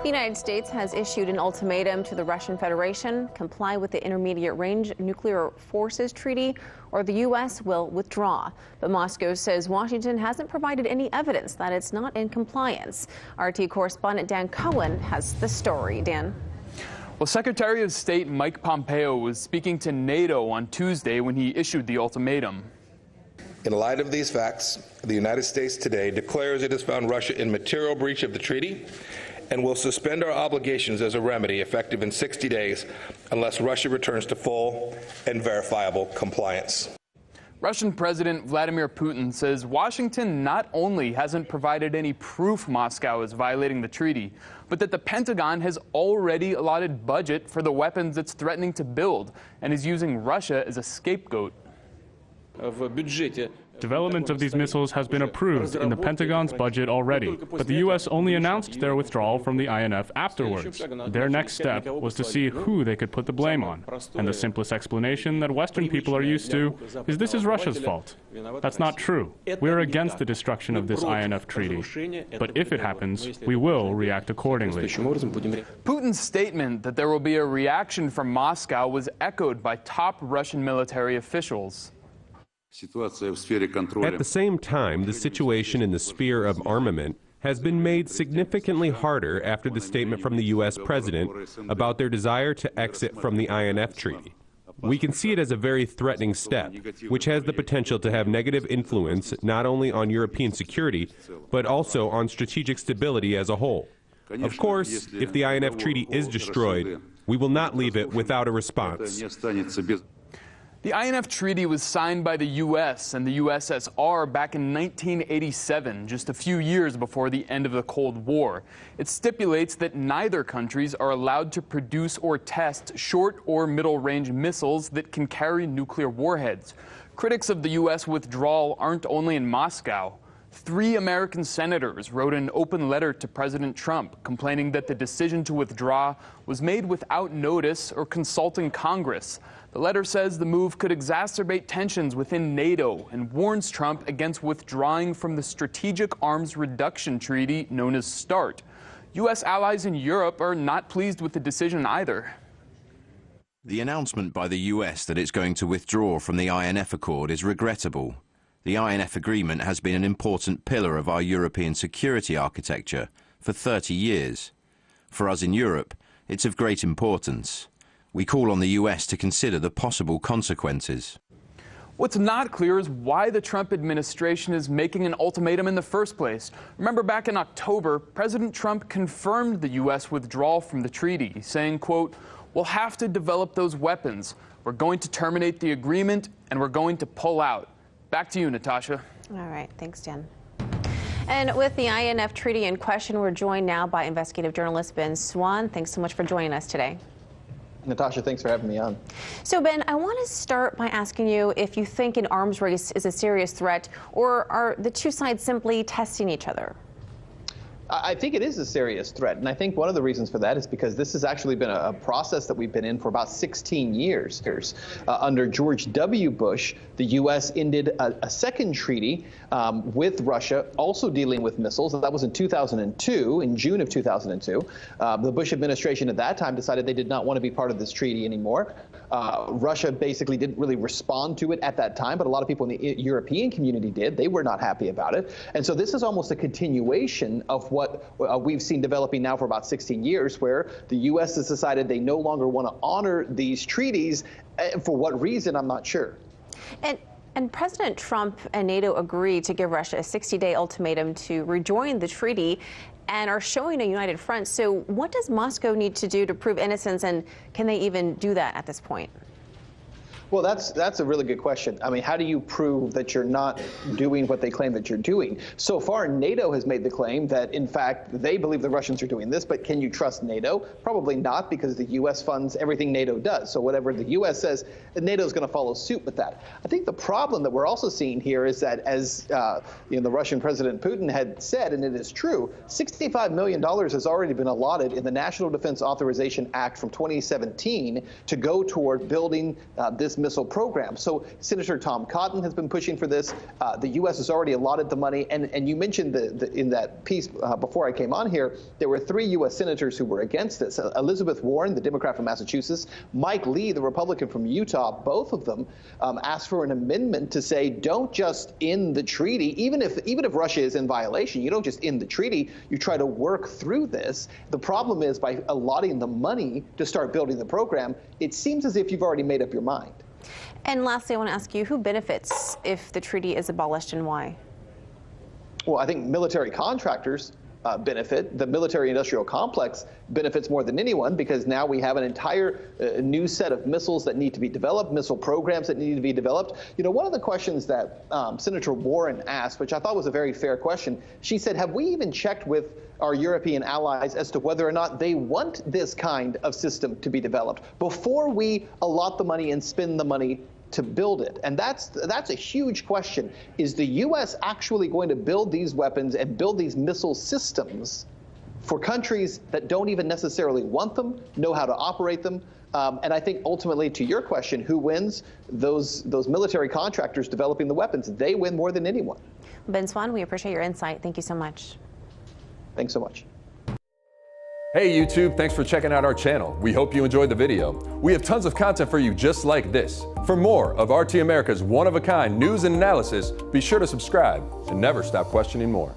The United States has issued an ultimatum to the Russian Federation: comply with the Intermediate Range Nuclear Forces Treaty, or the U.S. will withdraw. But Moscow says Washington hasn't provided any evidence that it's not in compliance. RT correspondent Dan Cohen has the story. Dan. Well, Secretary of State Mike Pompeo was speaking to NATO on Tuesday when he issued the ultimatum. In light of these facts, the United States today declares it has found Russia in material breach of the treaty and will suspend our obligations as a remedy effective in 60 days unless Russia returns to full and verifiable compliance. Russian President Vladimir Putin says Washington not only hasn't provided any proof Moscow is violating the treaty, but that the Pentagon has already allotted budget for the weapons it's threatening to build and is using Russia as a scapegoat. Development of these missiles has been approved in the Pentagon's budget already, but the U.S. only announced their withdrawal from the INF afterwards. Their next step was to see who they could put the blame on. And the simplest explanation that Western people are used to is this is Russia's fault. That's not true. We're against the destruction of this INF treaty. But if it happens, we will react accordingly. Putin's statement that there will be a reaction from Moscow was echoed by top Russian military officials. At the same time, the situation in the sphere of armament has been made significantly harder after the statement from the U.S. president about their desire to exit from the INF Treaty. We can see it as a very threatening step, which has the potential to have negative influence not only on European security, but also on strategic stability as a whole. Of course, if the INF Treaty is destroyed, we will not leave it without a response. The INF Treaty was signed by the U.S. and the USSR back in 1987, just a few years before the end of the Cold War. It stipulates that neither countries are allowed to produce or test short or middle-range missiles that can carry nuclear warheads. Critics of the U.S. withdrawal aren't only in Moscow. 3 American senators wrote an open letter to President Trump complaining that the decision to withdraw was made without notice or consulting Congress. The letter says the move could exacerbate tensions within NATO and warns Trump against withdrawing from the Strategic Arms Reduction Treaty known as START. U.S. allies in Europe are not pleased with the decision either. The announcement by the U.S. that it's going to withdraw from the INF Accord is regrettable. The INF agreement has been an important pillar of our European security architecture for 30 years. For us in Europe, it's of great importance. We call on the U.S. to consider the possible consequences. What's not clear is why the Trump administration is making an ultimatum in the first place. Remember, back in October, President Trump confirmed the U.S. withdrawal from the treaty, saying, quote, "We'll have to develop those weapons. We're going to terminate the agreement, and we're going to pull out." Back to you, Natasha. All right. Thanks, Dan. And with the INF Treaty in question, we're joined now by investigative journalist Swann. Thanks so much for joining us today. Natasha, thanks for having me on. So, Ben, I want to start by asking you if you think an arms race is a serious threat, or are the two sides simply testing each other? I think it is a serious threat, and I think one of the reasons for that is because this has actually been a process that we've been in for about 16 years. Under George W. Bush, the U.S. ended a second treaty with Russia, also dealing with missiles. That was in 2002, in June of 2002. The Bush administration at that time decided they did not want to be part of this treaty anymore. Russia basically didn't really respond to it at that time, but a lot of people in the European community did. They were not happy about it. And so this is almost a continuation of what we've seen developing now for about 16 years, where the U.S. has decided they no longer want to honor these treaties. For what reason, I'm not sure. And President Trump and NATO agreed to give Russia a 60-day ultimatum to rejoin the treaty and are showing a united front. So what does Moscow need to do to prove innocence, and can they even do that at this point? Well, that's a really good question. I mean, how do you prove that you're not doing what they claim that you're doing? So far, NATO has made the claim that, in fact, they believe the Russians are doing this, but can you trust NATO? Probably not, because the U.S. funds everything NATO does. So whatever the U.S. says, NATO is going to follow suit with that. I think the problem that we're also seeing here is that, as the Russian President Putin had said, and it is true, $65 million has already been allotted in the National Defense Authorization Act from 2017 to go toward building this missile program. So Senator Tom Cotton has been pushing for this. The U.S. has already allotted the money. And you mentioned in that piece before I came on here, there were 3 U.S. senators who were against this. Elizabeth Warren, the Democrat from Massachusetts, Mike Lee, the Republican from Utah, both of them asked for an amendment to say don't just end the treaty. Even if Russia is in violation, you don't just end the treaty. You try to work through this. The problem is by allotting the money to start building the program, it seems as if you've already made up your mind. And lastly, I want to ask you, who benefits if the treaty is abolished and why? Well, I think military contractors benefit. The military-industrial complex benefits more than anyone because now we have an entire new set of missiles that need to be developed, missile programs that need to be developed. You know, one of the questions that Senator Warren asked, which I thought was a very fair question, she said, have we even checked with our European allies as to whether or not they want this kind of system to be developed before we allot the money and spend the money to build it? And that's a huge question. Is the U.S. actually going to build these weapons and build these missile systems for countries that don't even necessarily want them, know how to operate them? And I think ultimately, to your question, who wins? Those military contractors developing the weapons. They win more than anyone. Ben Swann, we appreciate your insight. Thank you so much. Thanks so much. Hey YouTube, thanks for checking out our channel. We hope you enjoyed the video. We have tons of content for you just like this. For more of RT America's one-of-a-kind news and analysis, be sure to subscribe and never stop questioning more.